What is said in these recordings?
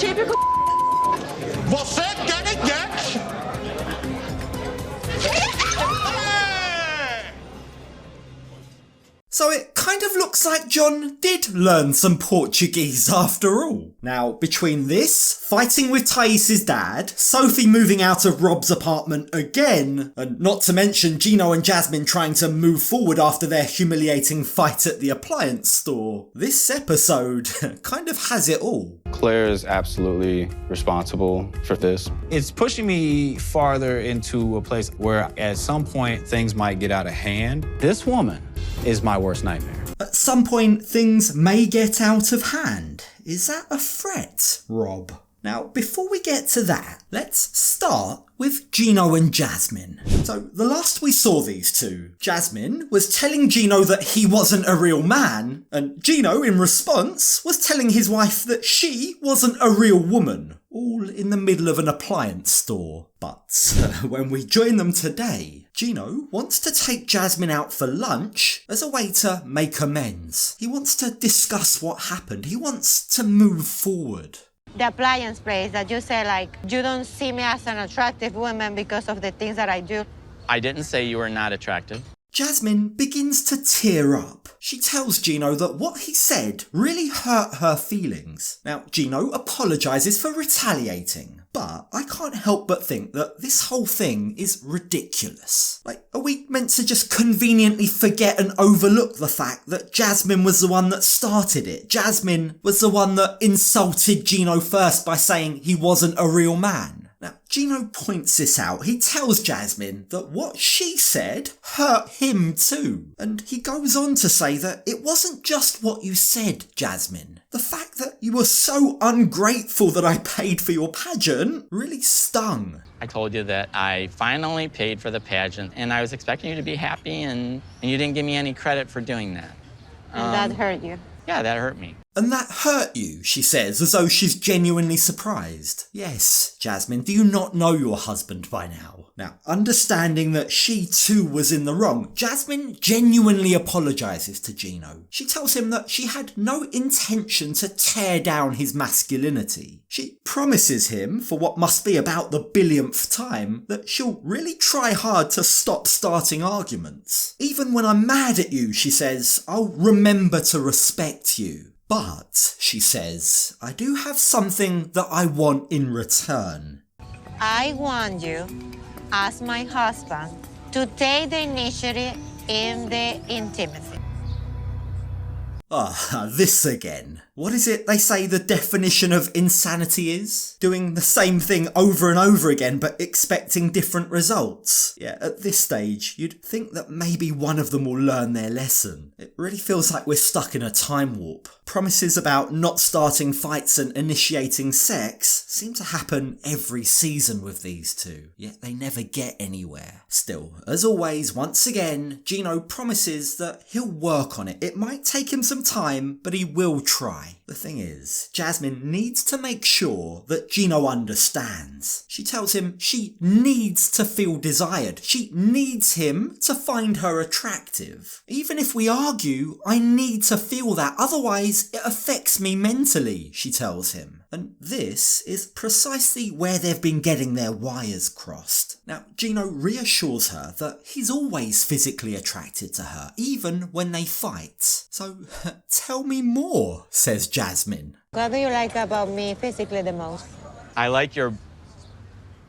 típico. Você quer get? So it kind of looks like John did learn some Portuguese after all. Now, between this, fighting with Thais' dad, Sophie moving out of Rob's apartment again, and not to mention Gino and Jasmine trying to move forward after their humiliating fight at the appliance store, this episode kind of has it all. Claire is absolutely responsible for this. It's pushing me farther into a place where at some point things might get out of hand. This woman is my worst nightmare. At some point, things may get out of hand. Is that a threat, Rob? Now, before we get to that, let's start with Gino and Jasmine. So, the last we saw these two, Jasmine was telling Gino that he wasn't a real man, and Gino, in response, was telling his wife that she wasn't a real woman, all in the middle of an appliance store. But when we join them today, Gino wants to take Jasmine out for lunch as a way to make amends. He wants to discuss what happened. He wants to move forward. The appliance place that you say, like, you don't see me as an attractive woman because of the things that I do. I didn't say you were not attractive. Jasmine begins to tear up. She tells Gino that what he said really hurt her feelings. Now, Gino apologises for retaliating, but I can't help but think that this whole thing is ridiculous. Like, are we meant to just conveniently forget and overlook the fact that Jasmine was the one that started it? Jasmine was the one that insulted Gino first by saying he wasn't a real man. Now, Gino points this out. He tells Jasmine that what she said hurt him too. And he goes on to say that it wasn't just what you said, Jasmine. The fact that you were so ungrateful that I paid for your pageant really stung. I told you that I finally paid for the pageant, and I was expecting you to be happy, and you didn't give me any credit for doing that. And that hurt you. Yeah, that hurt me. And that hurt you, she says, as though she's genuinely surprised. Yes, Jasmine, do you not know your husband by now? Now, understanding that she too was in the wrong, Jasmine genuinely apologises to Gino. She tells him that she had no intention to tear down his masculinity. She promises him, for what must be about the billionth time, that she'll really try hard to stop starting arguments. Even when I'm mad at you, she says, I'll remember to respect you. But, she says, I do have something that I want in return. I want you, as my husband, to take the initiative in the intimacy. This again. What is it they say the definition of insanity is? Doing the same thing over and over again but expecting different results. Yeah, at this stage, you'd think that maybe one of them will learn their lesson. It really feels like we're stuck in a time warp. Promises about not starting fights and initiating sex seem to happen every season with these two, yet they never get anywhere. Still, as always, once again, Gino promises that he'll work on it. It might take him some time, but he will try. The thing is, Jasmine needs to make sure that Gino understands. She tells him she needs to feel desired. She needs him to find her attractive. Even if we argue, I need to feel that, otherwise it affects me mentally, she tells him. And this is precisely where they've been getting their wires crossed. Now, Gino reassures her that he's always physically attracted to her, even when they fight. So, tell me more, says Jasmine. What do you like about me physically the most? I like your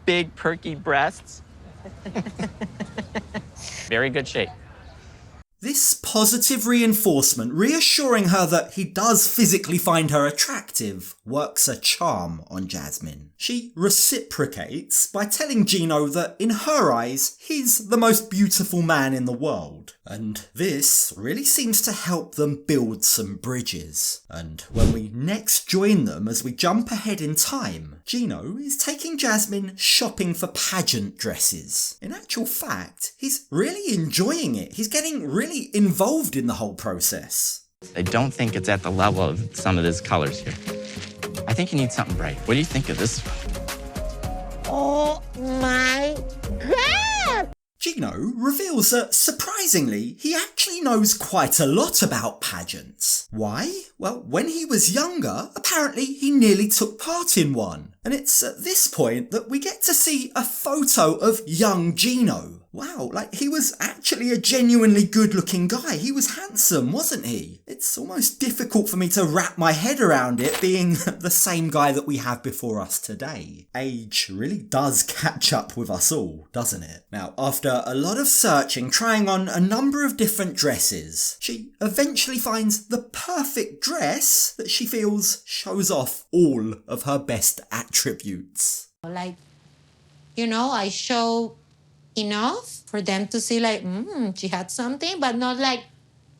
big, perky breasts. Very good shape. This positive reinforcement, reassuring her that he does physically find her attractive, works a charm on Jasmine. She reciprocates by telling Gino that in her eyes, he's the most beautiful man in the world. And this really seems to help them build some bridges. And when we next join them as we jump ahead in time, Gino is taking Jasmine shopping for pageant dresses. In actual fact, he's really enjoying it. He's getting really involved in the whole process. I don't think it's at the level of some of these colors here. I think you need something bright. What do you think of this one? Oh my God! Gino reveals that, surprisingly, he actually actually knows quite a lot about pageants. Why? Well, when he was younger, apparently he nearly took part in one. And it's at this point that we get to see a photo of young Gino. Wow, like he was actually a genuinely good-looking guy. He was handsome, wasn't he? It's almost difficult for me to wrap my head around it being the same guy that we have before us today. Age really does catch up with us all, doesn't it? Now, after a lot of searching, trying on a number of different dresses, she eventually finds the perfect dress that she feels shows off all of her best attributes. Like, you know, I show enough for them to see like, she had something, but not like,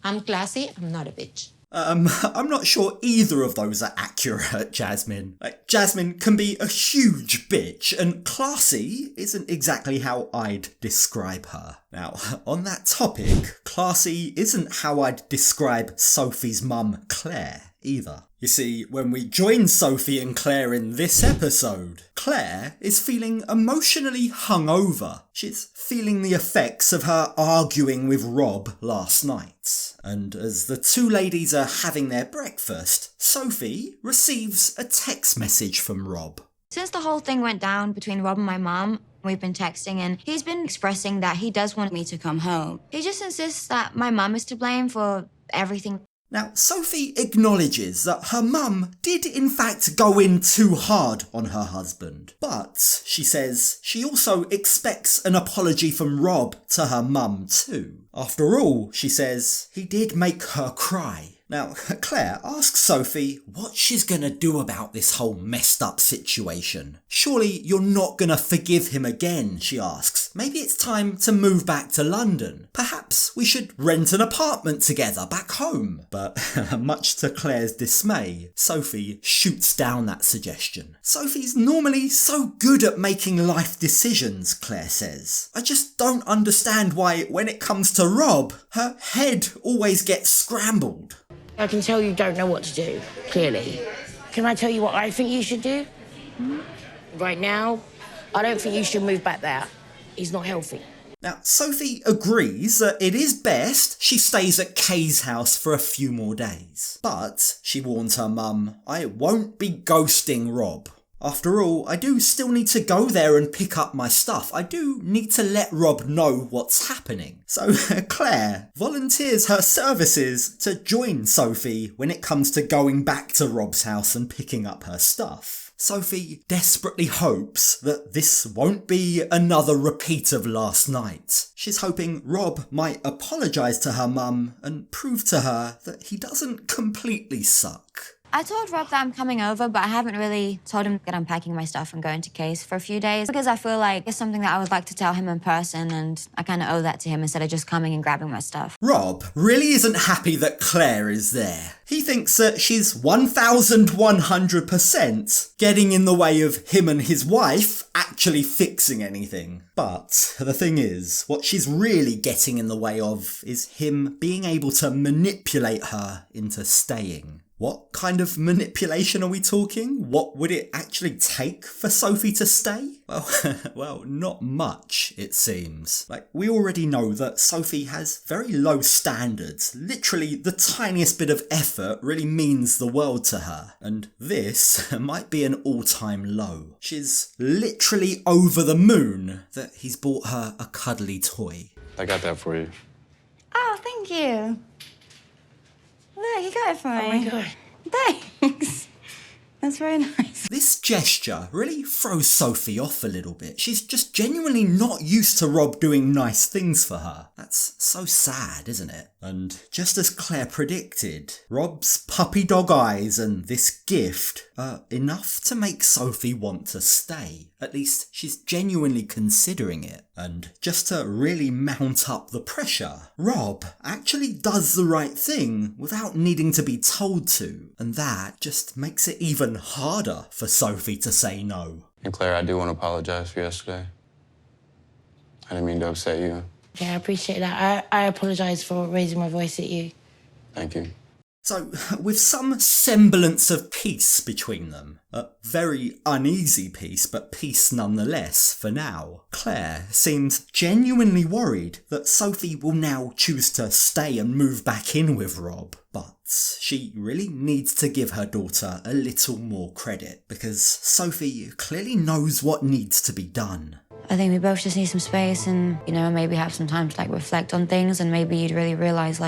I'm classy, I'm not a bitch. I'm not sure either of those are accurate, Jasmine. Like, Jasmine can be a huge bitch, and classy isn't exactly how I'd describe her. Now, on that topic, classy isn't how I'd describe Sophie's mum, Claire, either. You see, when we join Sophie and Claire in this episode, Claire is feeling emotionally hungover. She's feeling the effects of her arguing with Rob last night. And as the two ladies are having their breakfast, Sophie receives a text message from Rob. Since the whole thing went down between Rob and my mom, we've been texting and he's been expressing that he does want me to come home. He just insists that my mom is to blame for everything. Now, Sophie acknowledges that her mum did in fact go in too hard on her husband, but she says she also expects an apology from Rob to her mum too. After all, she says, he did make her cry. Now, Claire asks Sophie what she's gonna do about this whole messed up situation. Surely you're not gonna forgive him again, she asks. Maybe it's time to move back to London. Perhaps we should rent an apartment together back home. But much to Claire's dismay, Sophie shoots down that suggestion. Sophie's normally so good at making life decisions, Claire says. I just don't understand why when it comes to Rob, her head always gets scrambled. I can tell you don't know what to do, clearly. Can I tell you what I think you should do? Right now, I don't think you should move back there. He's not healthy. Now, Sophie agrees that it is best she stays at Kay's house for a few more days. But she warns her mum, I won't be ghosting Rob. After all, I do still need to go there and pick up my stuff. I do need to let Rob know what's happening. So Claire volunteers her services to join Sophie when it comes to going back to Rob's house and picking up her stuff. Sophie desperately hopes that this won't be another repeat of last night. She's hoping Rob might apologise to her mum and prove to her that he doesn't completely suck. I told Rob that I'm coming over, but I haven't really told him that I'm packing my stuff and going to Case for a few days because I feel like it's something that I would like to tell him in person and I kind of owe that to him instead of just coming and grabbing my stuff. Rob really isn't happy that Claire is there. He thinks that she's 1,100% getting in the way of him and his wife actually fixing anything. But the thing is, what she's really getting in the way of is him being able to manipulate her into staying. What kind of manipulation are we talking? What would it actually take for Sophie to stay? Well, not much, it seems. Like, we already know that Sophie has very low standards. Literally, the tiniest bit of effort really means the world to her. And this might be an all-time low. She's literally over the moon that he's bought her a cuddly toy. I got that for you. Oh, thank you. Look, you got it for me. Oh my God. Thanks. That's very nice. This gesture really throws Sophie off a little bit. She's just genuinely not used to Rob doing nice things for her. That's so sad, isn't it? And just as Claire predicted, Rob's puppy dog eyes and this gift are enough to make Sophie want to stay. At least she's genuinely considering it. And just to really mount up the pressure, Rob actually does the right thing without needing to be told to. And that just makes it even harder for Sophie to say no. And Claire, I do want to apologize for yesterday. I didn't mean to upset you. Yeah, I appreciate that. I apologise for raising my voice at you. Thank you. So, with some semblance of peace between them, a very uneasy peace, but peace nonetheless for now, Claire seems genuinely worried that Sophie will now choose to stay and move back in with Rob. But she really needs to give her daughter a little more credit, because Sophie clearly knows what needs to be done. I think we both just need some space and, maybe have some time to reflect on things, and maybe you'd really realise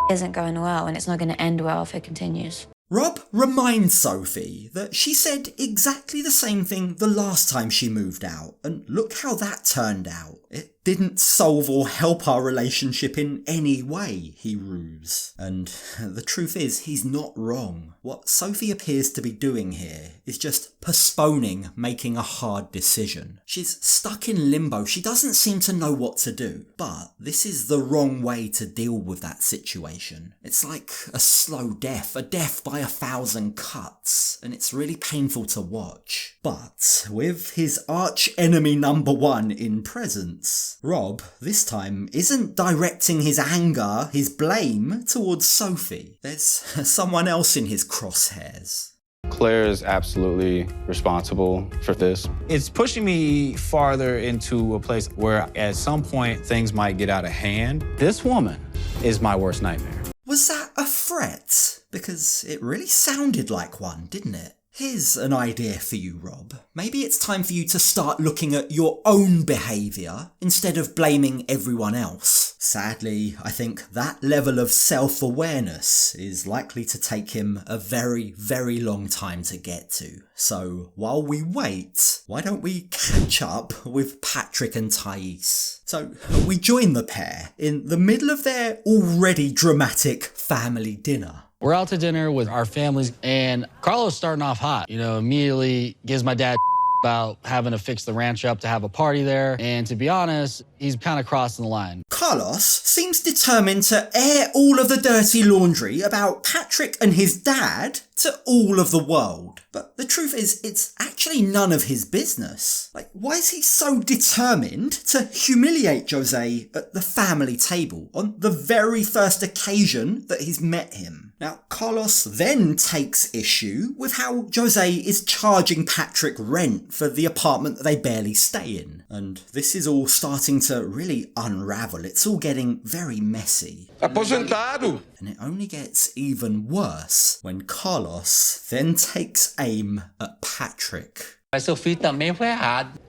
isn't going well and it's not going to end well if it continues. Rob reminds Sophie that she said exactly the same thing the last time she moved out, and look how that turned out. It didn't solve or help our relationship in any way, he rues. And the truth is, he's not wrong. What Sophie appears to be doing here is just postponing making a hard decision. She's stuck in limbo. She doesn't seem to know what to do. But this is the wrong way to deal with that situation. It's like a slow death, a death by 1,000 cuts, and it's really painful to watch. But with his arch enemy number one in presence, Rob, this time, isn't directing his anger, his blame, towards Sophie. There's someone else in his crosshairs. Claire is absolutely responsible for this. It's pushing me farther into a place where at some point things might get out of hand. This woman is my worst nightmare. Was that a threat? Because it really sounded like one, didn't it? Here's an idea for you, Rob. Maybe it's time for you to start looking at your own behaviour instead of blaming everyone else. Sadly, I think that level of self-awareness is likely to take him a very, very long time to get to. So while we wait, why don't we catch up with Patrick and Thais? So we join the pair in the middle of their already dramatic family dinner. We're out to dinner with our families, and Carlos starting off hot. Immediately gives my dad about having to fix the ranch up to have a party there. And to be honest, he's kind of crossing the line. Carlos seems determined to air all of the dirty laundry about Patrick and his dad to all of the world. But the truth is, it's actually none of his business. Why is he so determined to humiliate Jose at the family table on the very first occasion that he's met him? Now, Carlos then takes issue with how Jose is charging Patrick rent for the apartment that they barely stay in. And this is all starting to really unravel. It's all getting very messy. Aposentado! And it only gets even worse when Carlos then takes aim at Patrick. Mas Sophie também foi errado.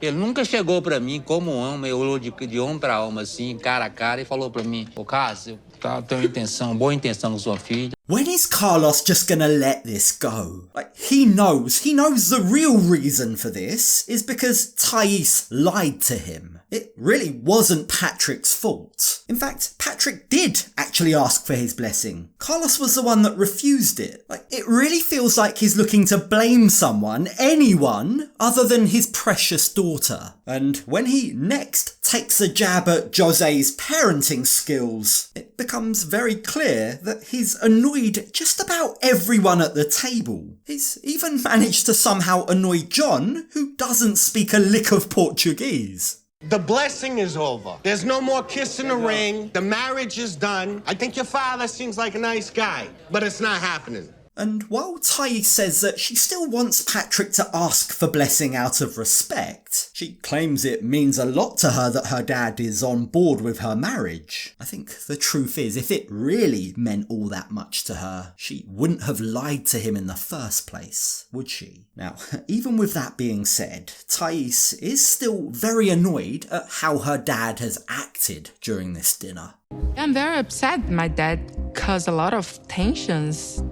Ele nunca chegou pra mim como homem, olhou de homem pra homem assim, cara a cara, e falou pra mim: "Ô Cássio, tenho intenção, boa intenção com sua filha." When is Carlos just gonna let this go? He knows the real reason for this is because Thais lied to him. It really wasn't Patrick's fault. In fact, Patrick did actually ask for his blessing. Carlos was the one that refused it. It really feels like he's looking to blame someone, anyone, other than his precious daughter. And when he next takes a jab at Jose's parenting skills, it becomes very clear that he's annoyed just about everyone at the table. He's even managed to somehow annoy John, who doesn't speak a lick of Portuguese. The blessing is over. There's no more kiss in the ring. The marriage is done. I think your father seems like a nice guy, but it's not happening. And while Thais says that she still wants Patrick to ask for blessing out of respect, she claims it means a lot to her that her dad is on board with her marriage. I think the truth is, if it really meant all that much to her, she wouldn't have lied to him in the first place, would she? Now, even with that being said, Thais is still very annoyed at how her dad has acted during this dinner. I'm very upset my dad caused a lot of tensions.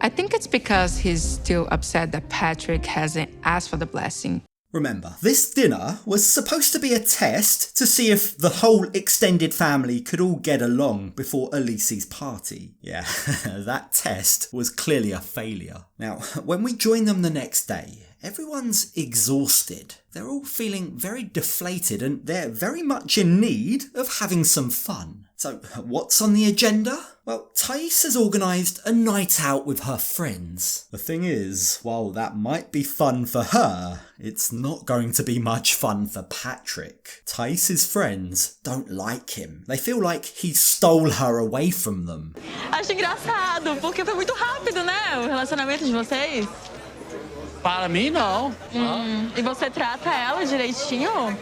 I think it's because he's still upset that Patrick hasn't asked for the blessing. Remember, this dinner was supposed to be a test to see if the whole extended family could all get along before Elise's party. Yeah, that test was clearly a failure. Now, when we join them the next day, everyone's exhausted. They're all feeling very deflated and they're very much in need of having some fun. So, what's on the agenda? Well, Thais has organised a night out with her friends. The thing is, while that might be fun for her, it's not going to be much fun for Patrick. Thais' friends don't like him. They feel like he stole her away from them. Acho engraçado, porque foi muito rápido, né? O relacionamento de vocês. Para mim, não. E você trata ela direitinho?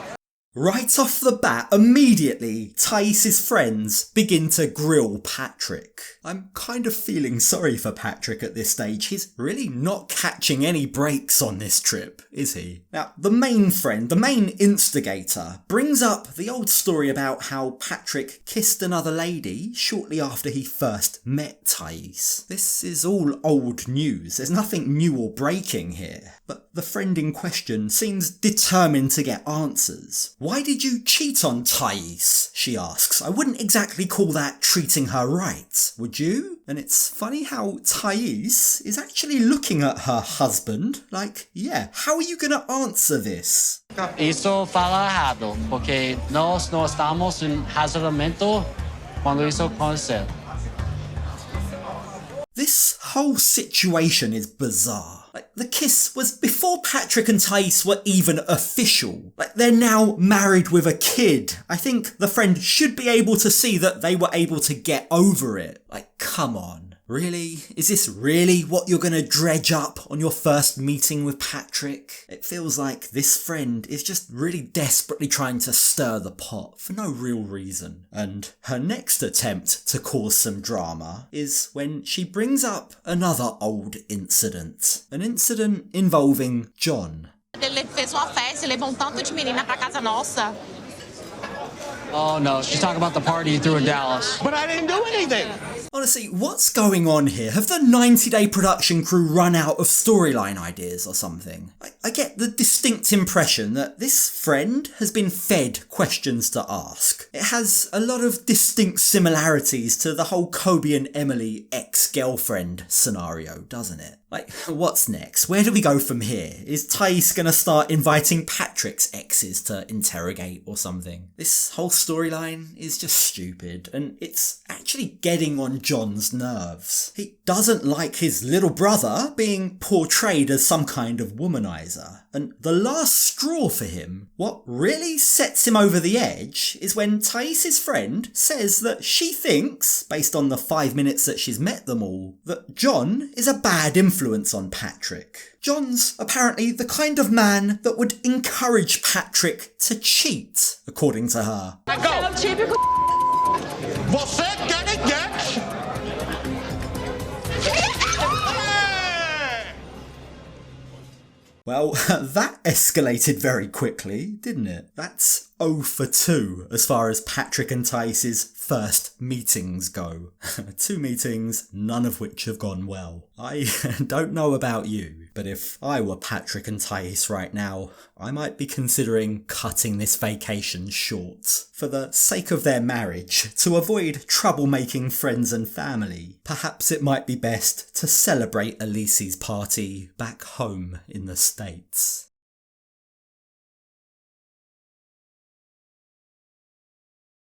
Right off the bat, immediately, Thais' friends begin to grill Patrick. I'm kind of feeling sorry for Patrick at this stage. He's really not catching any breaks on this trip, is he? Now, the main friend, the main instigator, brings up the old story about how Patrick kissed another lady shortly after he first met Thais. This is all old news. There's nothing new or breaking here. But the friend in question seems determined to get answers. Why did you cheat on Thais? She asks. I wouldn't exactly call that treating her right, would you? And it's funny how Thais is actually looking at her husband like, yeah, how are you going to answer this? Isso fala errado, porque nós não estamos em relacionamento quando isso aconteceu. This whole situation is bizarre. Like, the kiss was before Patrick and Thais were even official. Like, they're now married with a kid. I think the friend should be able to see that they were able to get over it. Like, come on. Really? Is this really what you're gonna dredge up on your first meeting with Patrick? It feels like this friend is just really desperately trying to stir the pot for no real reason. And her next attempt to cause some drama is when she brings up another old incident. An incident involving John. Ele fez uma festa e levou tanto de menina pra casa nossa. Oh no, she's talking about the party you threw in Dallas. But I didn't do anything. Honestly, what's going on here? Have the 90-day production crew run out of storyline ideas or something? I get the distinct impression that this friend has been fed questions to ask. It has a lot of distinct similarities to the whole Kobe and Emily ex-girlfriend scenario, doesn't it? Like, what's next? Where do we go from here? Is Thais gonna start inviting Patrick's exes to interrogate or something? This whole storyline is just stupid, and it's actually getting on John's nerves. He doesn't like his little brother being portrayed as some kind of womanizer. And the last straw for him, what really sets him over the edge, is when Thais' friend says that she thinks, based on the 5 minutes that she's met them all, that John is a bad influence on Patrick. John's apparently the kind of man that would encourage Patrick to cheat, according to her. Você quer get? Well, that escalated very quickly, didn't it? That's 0 for 2 as far as Patrick and Thais' first meetings go. 2 meetings, none of which have gone well. I don't know about you, but if I were Patrick and Thais right now, I might be considering cutting this vacation short. For the sake of their marriage, to avoid troublemaking friends and family, perhaps it might be best to celebrate Elise's party back home in the States.